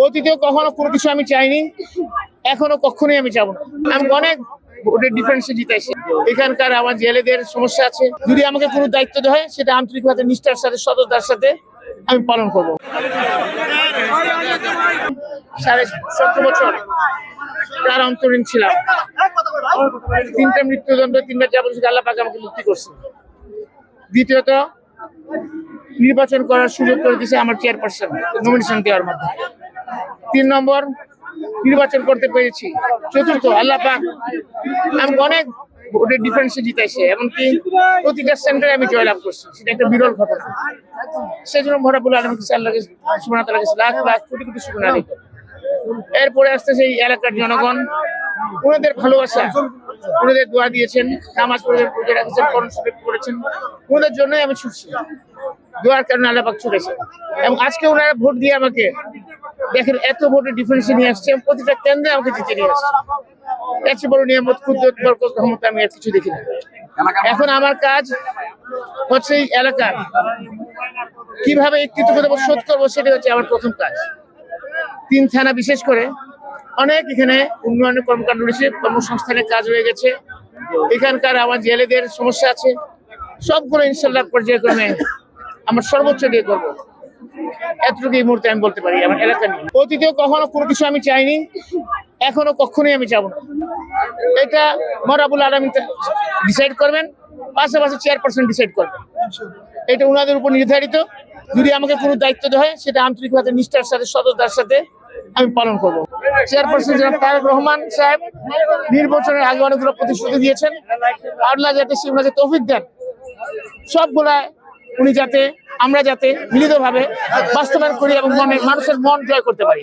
অতীতেও কখনো কোনো কিছু আমি চাইনি, এখনো কখনোই আমি চাবো না। আমি অনেক ভোটের ডিফারেন্সে জিতাইছি। এখানকার আমার জেলেদের সমস্যা আছে, যদি আমাকে কোনো দায়িত্ব দেওয়া হয় সেটা আন্তরিকভাবে নিষ্ঠার সাথে সততার সাথে আমি পালন করব। 17.5 বছর তার অন্তরীণ ছিলাম, 3টা মৃত্যুদণ্ড, 3বার যাবজ্জীবন আল্লাহ পাক আমাকে মুক্তি করছে। দ্বিতীয়ত নির্বাচন করার সুযোগ করে দিয়েছে আমার চেয়ারপারসন নমিনেশন দেওয়ার মাধ্যমে। 3 নম্বর নির্বাচন করতে পেরেছি। চতুর্থ আল্লাহ পাক আমি অনেক ভোটের ডিফারেন্সে জিতাইছে, এমনকি প্রতিটা সেন্টারে আমি জয়লাভ করছি। সেটা একটা বিরল ঘটনা। সেই জন্য ভরাবুল আলম আল্লাহকে সুবহানাহু ওয়া তাআলাকে লাখ লাখ কোটি কোটি শুকরিয়া আদায় করি। এরপরে আসতে সেই এলাকার জনগণ, ওনাদের ভালোবাসা, ওনাদের দোয়া দিয়েছেন, নামাজ পড়ে রাখছেন, কোরআন শরীফ পড়েছেন, ওনাদের জন্যই আমি ছুটছি। দোয়ার কারণে আল্লাহ পাক ছুটেছে। এবং আজকে ওনারা ভোট দিয়ে আমাকে দেখেন এত ভোটের ডিফারেন্সে নিয়ে আসছে, প্রতিটা কেন্দ্রে আমাকে জিতে নিয়ে আসছে। এত বড় নিয়ামত, কুদরত, বরকত, ক্ষমতা আমি আর কিছু দেখি না। এখন আমার কাজ হচ্ছে এই এলাকার কিভাবে এই কৃতজ্ঞতা শোধ করবো, সেটা হচ্ছে আমার প্রথম কাজ। 3 থানা বিশেষ করে অনেক এখানে উন্নয়নের কর্মকাণ্ড রয়েছে, কর্মসংস্থানের কাজ হয়ে গেছে। এখানকার আমার জেলেদের সমস্যা আছে, সবগুলো ইনশাল্লাহ পর্যায়ক্রমে আমার সর্বোচ্চ দিয়ে করবো। এতটুকু এই মুহূর্তে আমি বলতে পারি আমার এলাকা নিয়ে। অতীতেও কখনো কোনো কিছু আমি চাইনি, এখনো কখনোই আমি চাবো না। এটা রব্বুল আলামিন ডিসাইড করবেন, পাশাপাশি চেয়ারপারসন ডিসাইড করবেন। এটা ওনাদের উপর নির্ধারিত। যদি আমাকে কোনো দায়িত্ব দেওয়া হয় সেটা আন্তরিকভাবে নিষ্ঠার সাথে সততার সাথে আমি পালন করব। চেয়ারপারসন জনাব তারেক রহমান সাহেব নির্বাচনের আগে অনেকগুলো প্রতিশ্রুতি দিয়েছেন। আল্লাহ যাতে সে ওনাকে তৌফিক দেন, সবগুলা উনি যাতে আমরা যাতে মিলিতভাবে বাস্তবায়ন করি এবং মানুষের মন জয় করতে পারি।